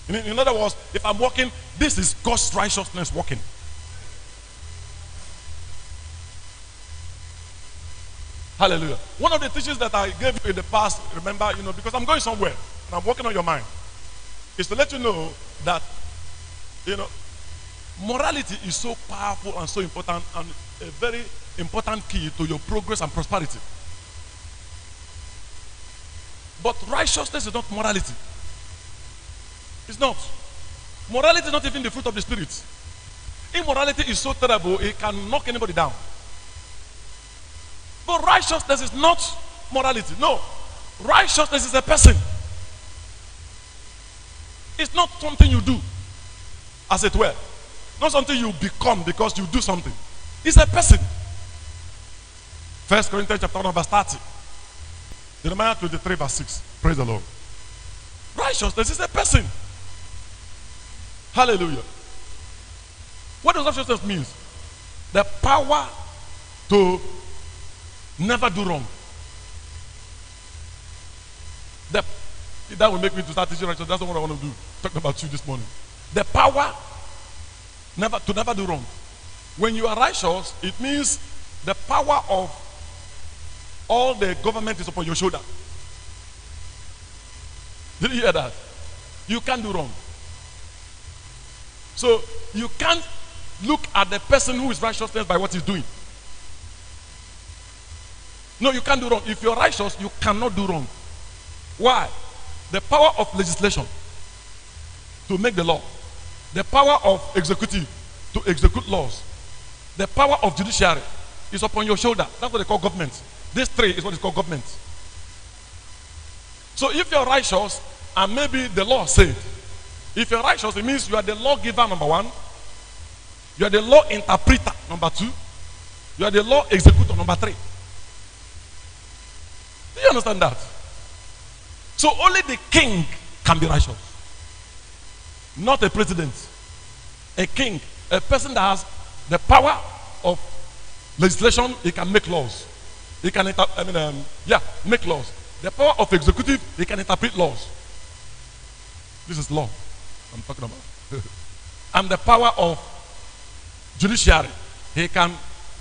In other words, if I'm walking, this is God's righteousness walking. Hallelujah. One of the teachings that I gave you in the past, remember, because I'm going somewhere and I'm working on your mind, is to let you know that, morality is so powerful and so important and a very important key to your progress and prosperity. But righteousness is not morality. It's not. Morality is not even the fruit of the Spirit. Immorality is so terrible, it can knock anybody down. But righteousness is not morality. No. Righteousness is a person. It's not something you do, as it were. Not something you become because you do something. It's a person. 1 Corinthians chapter 1 verse 30. Jeremiah 23 verse 6. Praise the Lord. Righteousness is a person. Hallelujah. What does righteousness mean? The power to never do wrong. That will make me to start teaching righteousness. That's not what I want to do. Talking about you this morning. The power to never do wrong. When you are righteous, it means the power of all the government is upon your shoulder. Did you hear that? You can't do wrong. So you can't look at the person who is righteousness by what he's doing. No, you can't do wrong. If you're righteous, you cannot do wrong. Why? The power of legislation to make the law. The power of executive to execute laws. The power of judiciary is upon your shoulder. That's what they call government. This three is what is called government. So if you're righteous, and maybe the law said, if you're righteous, it means you are the lawgiver, number one. You are the law interpreter, number two. You are the law executor, number three. Do you understand that? So only the king can be righteous. Not a president. A king, a person that has the power of legislation, he can make laws. He can make laws. The power of executive, he can interpret laws. This is law I'm talking about. And the power of judiciary, he can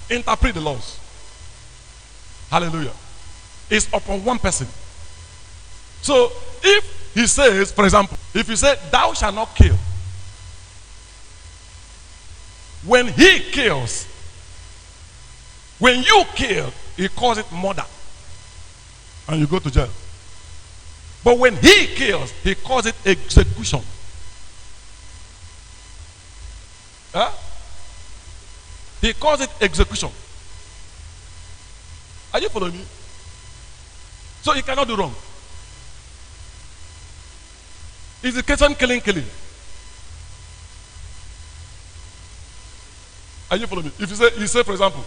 interpret the laws. Hallelujah. It's upon one person. So if he says, for example, if he said, thou shalt not kill, when he kills, when you kill, he calls it murder, and you go to jail. But when he kills, he calls it execution. Huh? He calls it execution. Are you following me? So he cannot do wrong. Is the person killing? Are you following me? If you say, for example,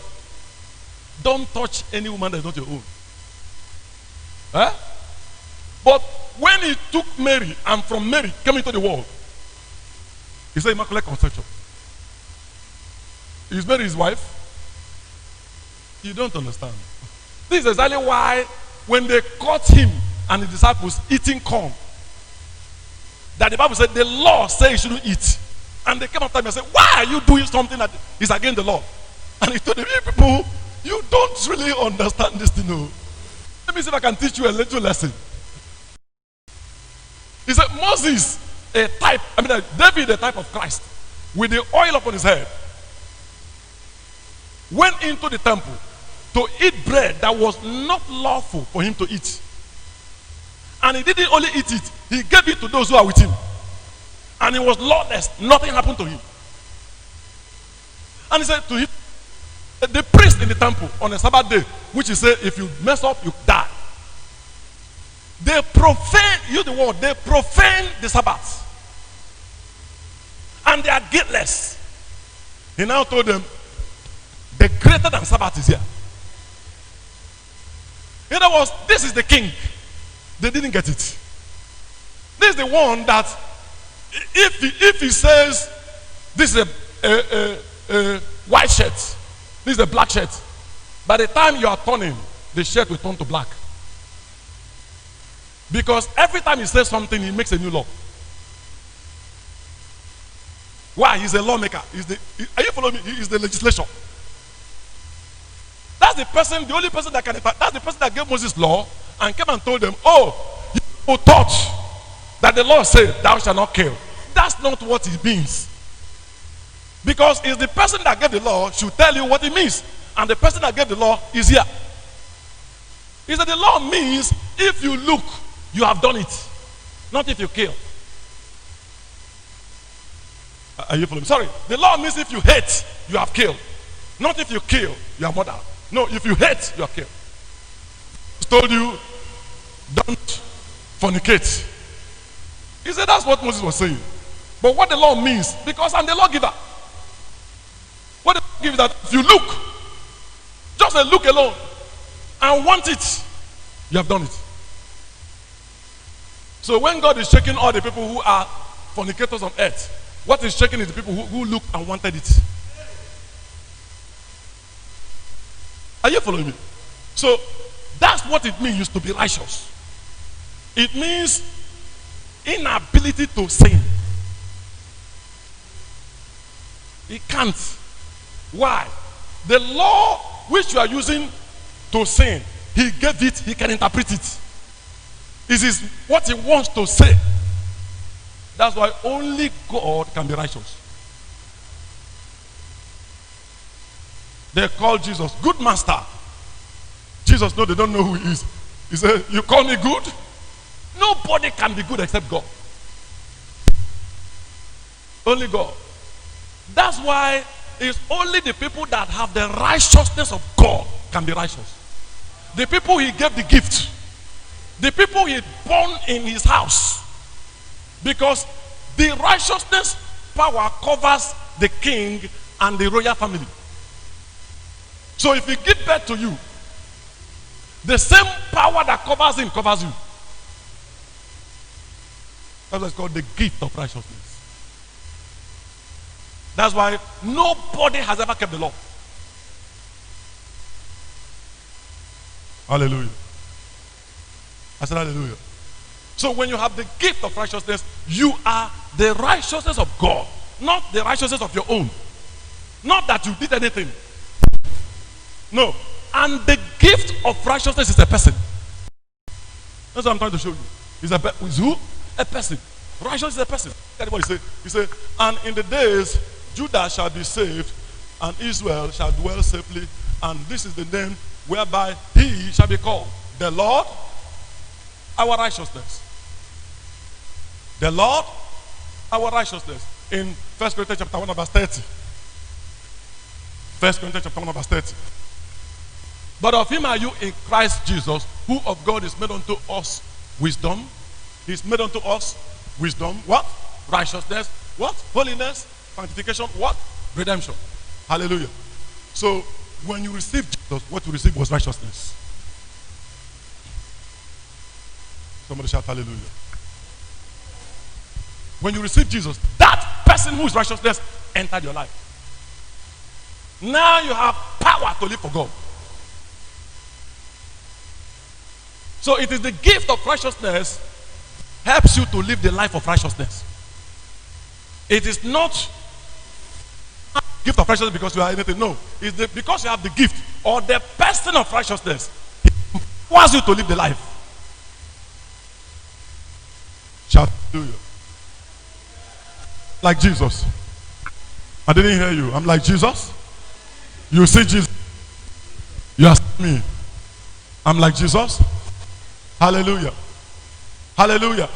don't touch any woman that is not your own. Huh? But when he took Mary and from Mary came into the world, he said immaculate conception. Is Mary his wife? You don't understand. This is exactly why when they caught him and the disciples eating corn, that the Bible said the law says you shouldn't eat. And they came after him and said, why are you doing something that is against the law? And he told them, you people, you don't really understand this thing. No. Let me see if I can teach you a little lesson. He said, Moses, David, a type of Christ, with the oil upon his head, went into the temple to eat bread that was not lawful for him to eat. And he didn't only eat it, he gave it to those who are with him. And he was lawless, nothing happened to him. And he said to him, the priest in the temple on a Sabbath day, which he said, if you mess up, you die. They profane, use the word, they profane the Sabbath. And they are guiltless. He now told them, the greater than Sabbath is here. In other words, this is the king. They didn't get it. This is the one that, if he says, this is a white shirt, this is a black shirt, by the time you are turning, the shirt will turn to black. Because every time he says something, he makes a new law. Why? He's a lawmaker. Are you following me? He is the legislature. That's the person, the only person that can. That's the person that gave Moses law and came and told them, "Oh, you thought that the law said, 'Thou shalt not kill.'" That's not what it means. Because it's the person that gave the law should tell you what it means, and the person that gave the law is here. He said the law means if you look, you have done it, not if you kill. Are you following me? Sorry, the law means if you hate, you have killed, not if you kill, you have murdered. No, if you hate, you have killed. He told you, don't fornicate. He said that's what Moses was saying. But what the law means, because I'm the lawgiver. What the law gives that if you look, just a look alone, and want it, you have done it. So when God is checking all the people who are fornicators on earth, what is checking is the people who looked and wanted it. Are you following me? So that's what it means to be righteous. It means inability to sin. He can't. Why? The law which you are using to sin, he gave it, he can interpret it. This is what he wants to say. That's why only God can be righteous. They call Jesus good master. Jesus, no, they don't know who he is. He said, you call me good? Nobody can be good except God. Only God. That's why it's only the people that have the righteousness of God can be righteous. The people he gave the gift. The people he born in his house. Because the righteousness power covers the king and the royal family. So if he give birth to you, the same power that covers him covers you. That's what's called the gift of righteousness. That's why nobody has ever kept the law. Hallelujah. I said hallelujah. So when you have the gift of righteousness, you are the righteousness of God, not the righteousness of your own. Not that you did anything. No. And the gift of righteousness is a person. That's what I'm trying to show you. Is who? A person. Righteousness is a person. Everybody say, he said, and in the days Judah shall be saved, and Israel shall dwell safely, and this is the name whereby he shall be called the Lord, our righteousness. The Lord, our righteousness. In 1 Corinthians chapter 1 verse 30. 1 Corinthians chapter 1 verse 30. But of him are you in Christ Jesus, who of God is made unto us wisdom. He's made unto us wisdom. What? Righteousness. What? Holiness. Sanctification. What? Redemption. Hallelujah. So when you receive Jesus, what you received was righteousness. Somebody shout hallelujah. When you receive Jesus, that person who is righteousness entered your life. Now you have power to live for God. So it is the gift of righteousness helps you to live the life of righteousness. It is not gift of righteousness because you are anything. No, it's because you have the gift or the person of righteousness. He wants you to live the life. Shout hallelujah. Like Jesus. I didn't hear you. I'm like Jesus. You see Jesus. You ask me. I'm like Jesus. Hallelujah. Hallelujah.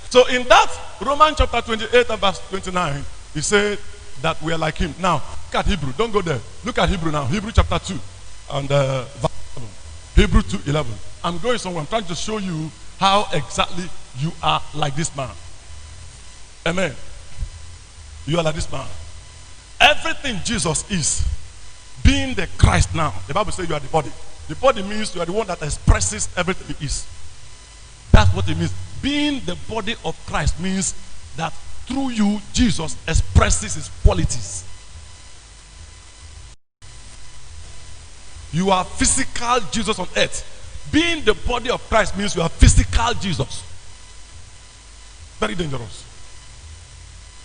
So in that Romans chapter 28 and verse 29, he said that we are like him. Now, look at Hebrew. Don't go there. Look at Hebrew now. Hebrew chapter 2 and verse 11. Hebrew 2:11. I'm going somewhere. I'm trying to show you how exactly you are like this man. Amen. You are like this man. Everything Jesus is, being the Christ now. The Bible says you are the body. The body means you are the one that expresses everything he is. That's what it means. Being the body of Christ means that through you, Jesus expresses his qualities. You are physical Jesus on earth. Being the body of Christ means you are physical Jesus. Very dangerous.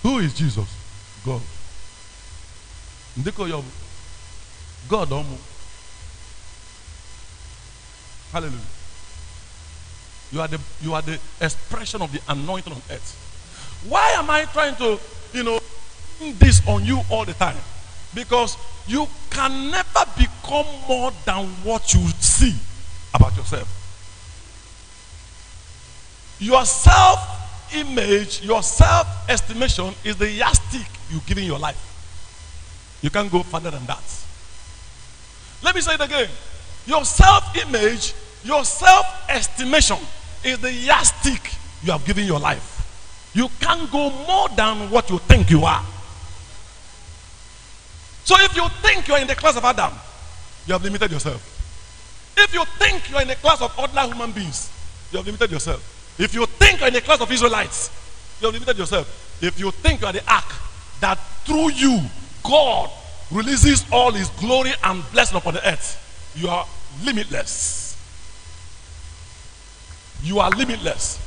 Who is Jesus? God. Ndiko your God omu. Hallelujah. You are the expression of the anointing on earth. Why am I trying to, this on you all the time? Because you can never become more than what you see about yourself. Your self-image, your self-estimation is the yardstick you give in your life. You can't go further than that. Let me say it again. Your self-image, your self-estimation is the yardstick you have given your life. You can't go more than what you think you are. So if you think you are in the class of Adam, you have limited yourself. If you think you are in the class of ordinary human beings, you have limited yourself. If you think you are in the class of Israelites, you have limited yourself. If you think you are the ark, that through you, God releases all his glory and blessing upon the earth, you are limitless. You are limitless.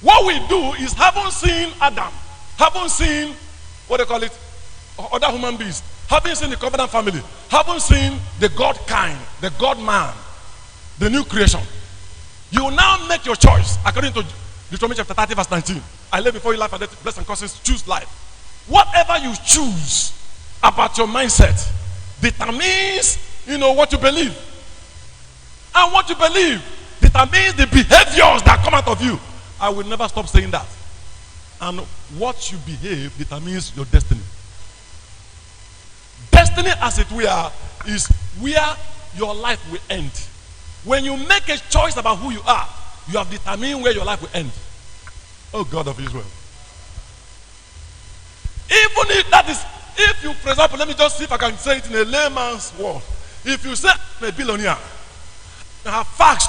What we do is haven't seen Adam, haven't seen, what they call it, other human beings, haven't seen the covenant family, haven't seen the God kind, the God man, the new creation. You now make your choice according to Deuteronomy chapter 30 verse 19. I lay before you life and death, blessed and curses, choose life. Whatever you choose about your mindset determines, what you believe. And what you believe determines the behaviors that come out of you. I will never stop saying that. And what you behave determines your destiny. Destiny, as it were, is where your life will end. When you make a choice about who you are, you have determined where your life will end. Oh God of Israel. Even if that is, if you, for example, let me just see if I can say it in a layman's word. If you say I'm a billionaire, you have facts.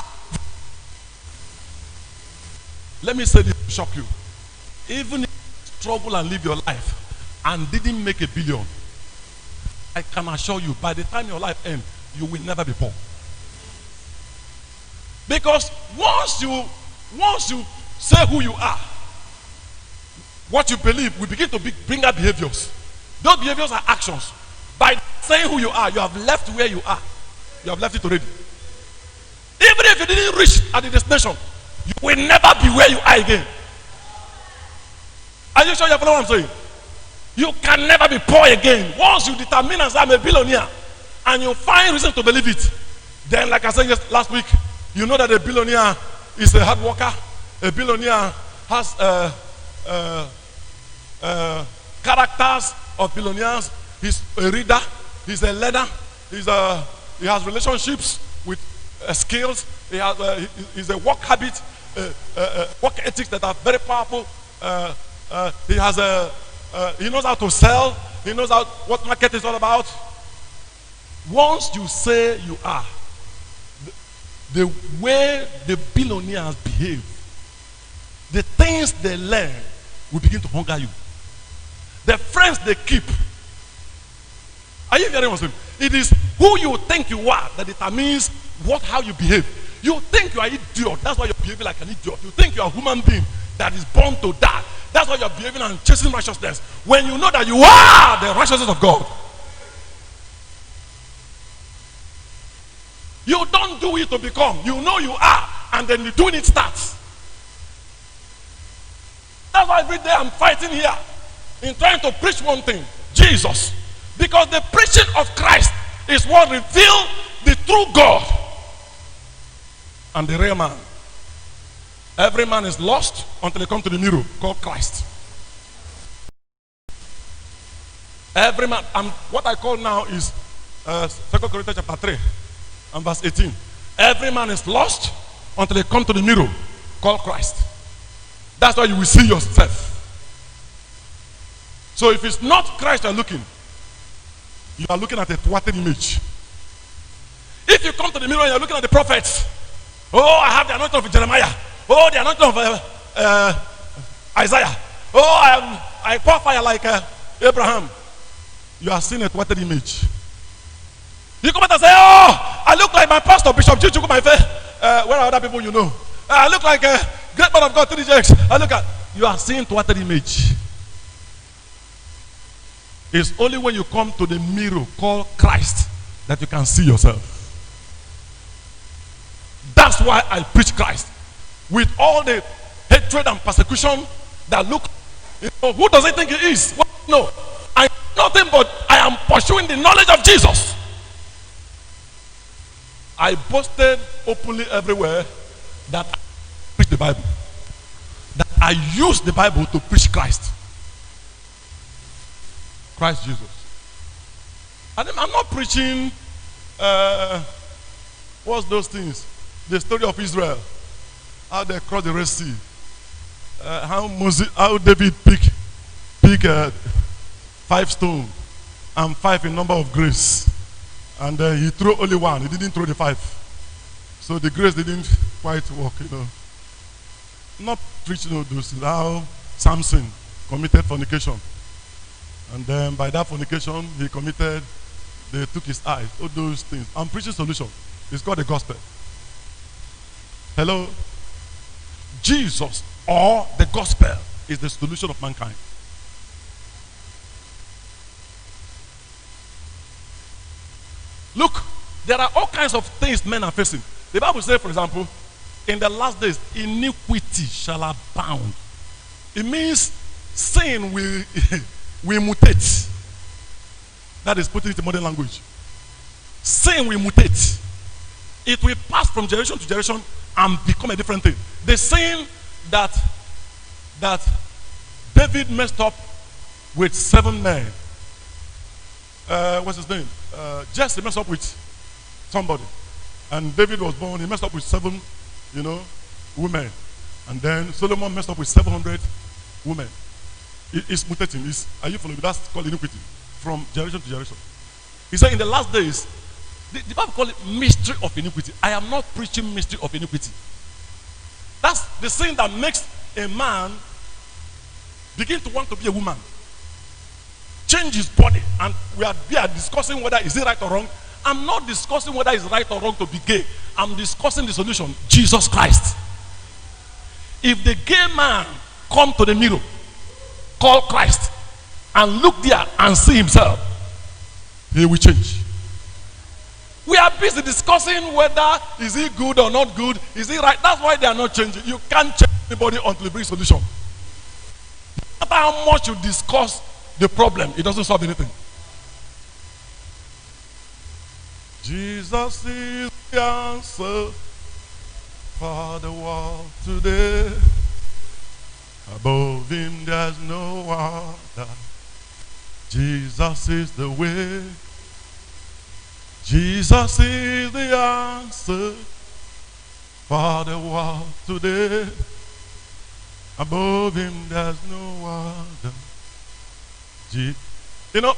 Let me say this to shock you. Even if you struggle and live your life and didn't make $1 billion, I can assure you, by the time your life ends, you will never be poor. Because once you say who you are, what you believe will begin to bring out behaviors. Those behaviors are actions. By saying who you are, you have left where you are. You have left it already. Even if you didn't reach at the destination, you will never be where you are again. Are you sure you follow what I'm saying? You can never be poor again. Once you determine as I'm a billionaire and you find reason to believe it, then like I said last week, you know that a billionaire is a hard worker. A billionaire has characters of billionaires. He's a reader. He's a leader. He has relationships with skills. He's a work habit, work ethics that are very powerful. He knows how to sell. He knows what market is all about. Once you say you are, the way the billionaires behave, the things they learn will begin to hunger you. The friends they keep. Are you hearing what I'm saying? It is who you think you are that determines how you behave. You think you are an idiot. That's why you're behaving like an idiot. You think you are a human being that is born to die. That's why you're behaving and chasing righteousness. When you know that you are the righteousness of God. You don't do it to become. You know you are. And then the doing it starts. That's why every day I'm fighting here in trying to preach one thing. Jesus. Because the preaching of Christ is what reveals the true God and the real man. Every man is lost until they come to the mirror called Christ. Every man, what I call now is 2 Corinthians chapter 3 and verse 18. Every man is lost until they come to the mirror called Christ. That's why you will see yourself. So if it's not Christ you're looking, you are looking at a thwarted image. If you come to the mirror and you're looking at the prophets, oh, I have the anointing of Jeremiah. Oh, the anointing of Isaiah. Oh, I pour fire like Abraham. You are seeing a thwarted image. You come out and say, oh, I look like my pastor, Bishop Chichuku, my face. Where are other people you know? I look like a great man of God, 3 Jakes. I look at, you are seeing thwarted image. It's only when you come to the mirror called Christ that you can see yourself. That's why I preach Christ. With all the hatred and persecution that look, who does he think he is? Well, no, I am nothing but I am pursuing the knowledge of Jesus. I boasted openly everywhere that I preach the Bible. That I use the Bible to preach Christ. Christ Jesus. And I'm not preaching, what's those things? The story of Israel. How they crossed the Red Sea. How David picked 5 stones and 5 in number of grace. And he threw only 1. He didn't throw the 5. So the grace didn't quite work, Not preaching all those things. How Samson committed fornication. And then by that fornication, they took his eyes. All those things. I'm preaching solution. It's called the gospel. Hello? Jesus or the gospel is the solution of mankind. Look, there are all kinds of things men are facing. The Bible says, for example, in the last days, iniquity shall abound. It means sin will mutate. That is putting it in modern language. Sin will mutate. It will pass from generation to generation and become a different thing. The sin that David messed up with 7 men. What's his name? Jesse messed up with somebody. And David was born, he messed up with 7, women. And then Solomon messed up with 700 women. It's mutating. Are you following? That's called iniquity. From generation to generation. He said in the last days, the Bible call it mystery of iniquity. I am not preaching mystery of iniquity. That's the sin that makes a man begin to want to be a woman. Change his body. And we are discussing whether is it right or wrong. I'm not discussing whether it's right or wrong to be gay. I'm discussing the solution. Jesus Christ. If the gay man come to the mirror, call Christ, and look there and see himself, he will change. We are busy discussing whether is he good or not good. Is he right? That's why they are not changing. You can't change anybody until you bring solution. No matter how much you discuss the problem, it doesn't solve anything. Jesus is the answer for the world today. Above him there's no other. Jesus is the way. Jesus is the answer for the world today. Above him there's no other.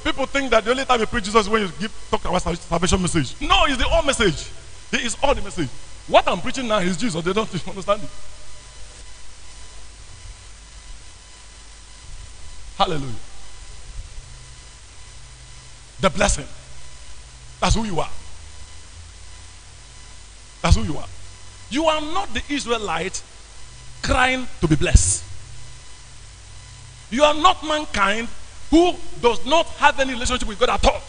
People think that the only time you preach Jesus is when you talk about salvation message. No, it's the whole message. He is all the message. What I'm preaching now is Jesus. They don't understand it. Hallelujah. The blessing. That's who you are. That's who you are. You are not the Israelite crying to be blessed. You are not mankind who does not have any relationship with God at all.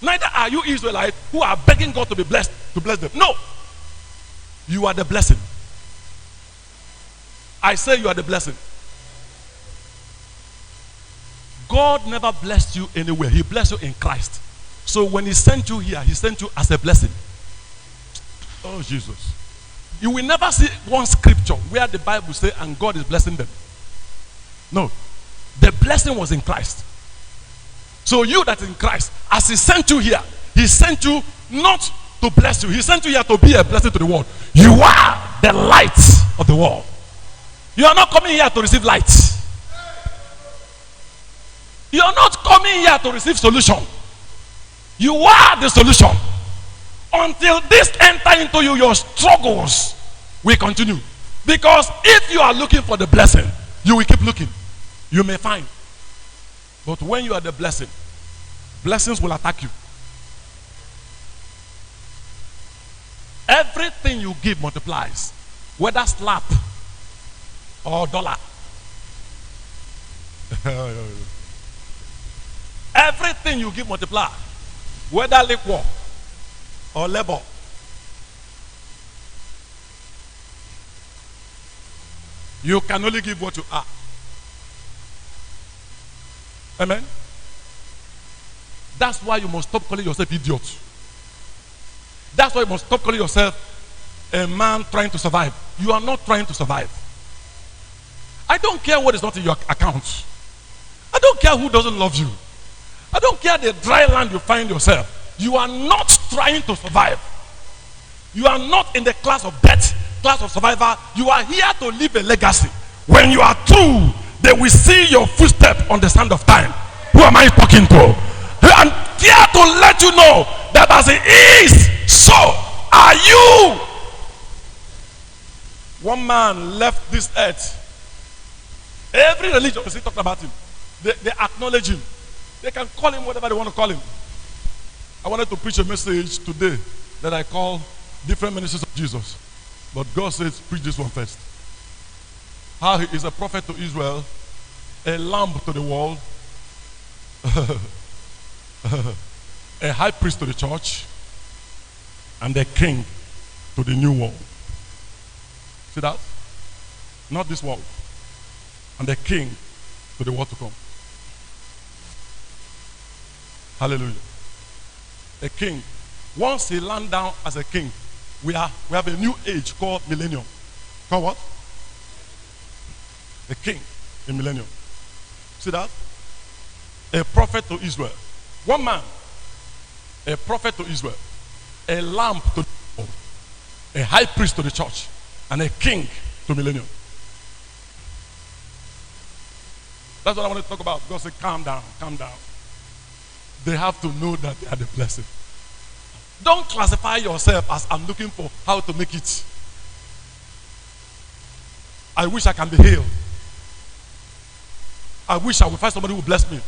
Neither are you Israelites who are begging God to be blessed, to bless them. No. You are the blessing. I say you are the blessing. God never blessed you anywhere. He blessed you in Christ. So when he sent you here, he sent you as a blessing. Oh, Jesus. You will never see one scripture where the Bible says, and God is blessing them. No. The blessing was in Christ. So you that in Christ, as he sent you here, he sent you not to bless you. He sent you here to be a blessing to the world. You are the light of the world. You are not coming here to receive light. You are not coming here to receive solution. You are the solution. Until this enter into you, your struggles will continue. Because if you are looking for the blessing, you will keep looking. You may find. But when you are the blessing, blessings will attack you. Everything you give multiplies. Whether slap or dollar. Everything you give multiply. Whether liquor or labor. You can only give what you are. Amen. That's why you must stop calling yourself idiot. That's why you must stop calling yourself a man trying to survive. You are not trying to survive. I don't care what is not in your account. I don't care who doesn't love you. I don't care the dry land you find yourself. You are not trying to survive. You are not in the class of death, class of survivor. You are here to leave a legacy. When you are through, they will see your footstep on the sand of time. Who am I talking to? I'm here to let you know that as it is, so are you. One man left this earth. Every religion is talking about him. They acknowledge him. They can call him whatever they want to call him. I wanted to preach a message today that I call different ministers of Jesus. But God says, preach this one first. How he is a prophet to Israel, a lamp to the world, a high priest to the church, and a king to the new world. See that? Not this world. And a king to the world to come. Hallelujah. A king. Once he land down as a king, we have a new age called millennium. Called what? A king in millennium. See that? A prophet to Israel. One man. A prophet to Israel. A lamp to the world. A high priest to the church. And a king to millennium. That's what I want to talk about. God said, calm down, calm down. They have to know that they are the blessing. Don't classify yourself as I'm looking for how to make it. I wish I can be healed. I wish I would find somebody who will bless me.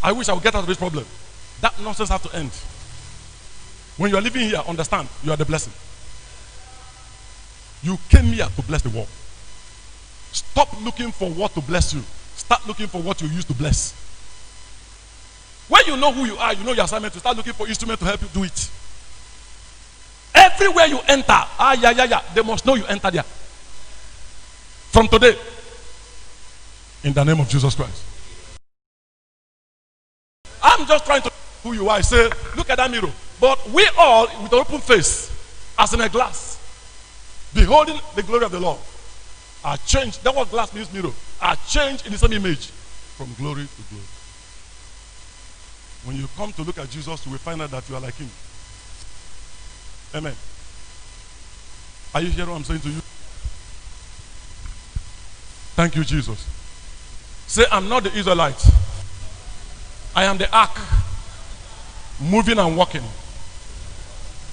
I wish I would get out of this problem. That nonsense has to end. When you are living here, understand, you are the blessing. You came here to bless the world. Stop looking for what to bless you. Start looking for what you used to bless. When you know who you are, you know your assignment, to start looking for instruments to help you do it. Everywhere you enter, they must know you enter there. From today, in the name of Jesus Christ. I'm just trying to know who you are. I say, look at that mirror. But we all, with an open face, as in a glass, beholding the glory of the Lord, are changed. That's what glass means, mirror. Are changed in the same image, from glory to glory. When you come to look at Jesus, you will find out that you are like him. Amen. Are you hearing what I'm saying to you? Thank you, Jesus. Say, I'm not the Israelite. I am the ark. Moving and walking.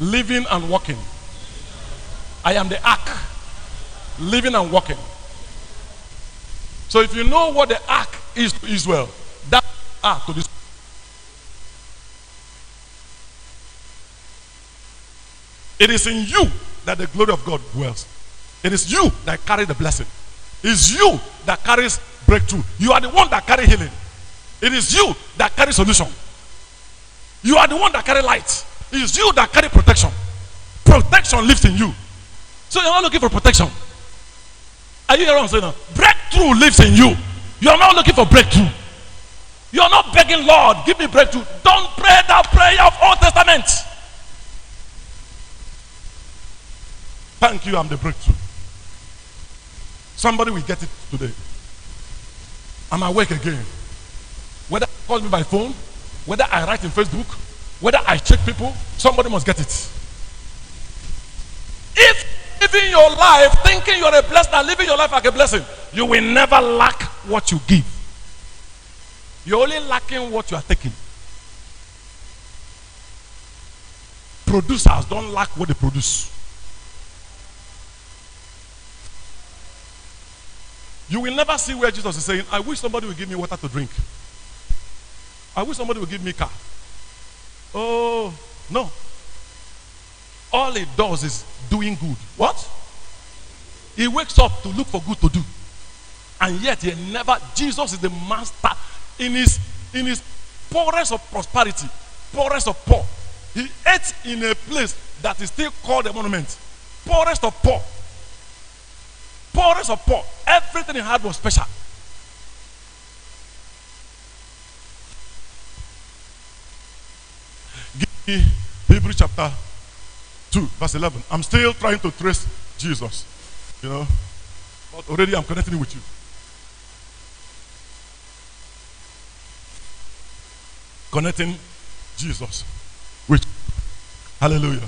Living and walking. I am the ark. Living and walking. So if you know what the ark is to Israel, that ark to this. It is in you that the glory of God dwells. It is you that carry the blessing. It is you that carries breakthrough. You are the one that carry healing. It is you that carry solution. You are the one that carry light. It is you that carry protection. Protection lives in you. So you're not looking for protection. Are you hearing what I'm saying now? Breakthrough lives in you. You are not looking for breakthrough. You are not begging, Lord, give me breakthrough. Don't pray that prayer of Old Testament. Thank you, I'm the breakthrough. Somebody will get it today. I'm awake again. Whether you call me by phone, whether I write in Facebook, whether I check people, somebody must get it. If living your life thinking you're a blessing and living your life like a blessing, you will never lack what you give. You're only lacking what you are taking. Producers don't lack what they produce. You will never see where Jesus is saying, I wish somebody would give me water to drink. I wish somebody would give me a car. Oh, no. All he does is doing good. What? He wakes up to look for good to do. And yet he never, Jesus is the master. In his in his poorest of prosperity, poorest of poor, he ate in a place that is still called a monument. Poorest of poor. Poorest of poor. Everything he had was special. Give me Hebrews chapter 2, verse 11. I'm still trying to trace Jesus. You know, but already I'm connecting with you. Connecting Jesus with. Hallelujah.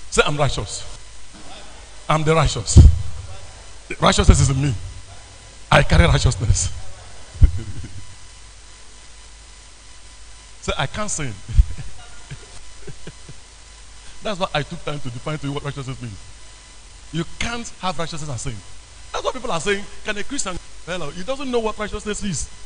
Say, I'm righteous. I'm the righteous. Righteousness is in me. I carry righteousness. Say, I can't sin. That's why I took time to define to you what righteousness means. You can't have righteousness and sin. That's what people are saying. Can a Christian? Hello, he doesn't know what righteousness is.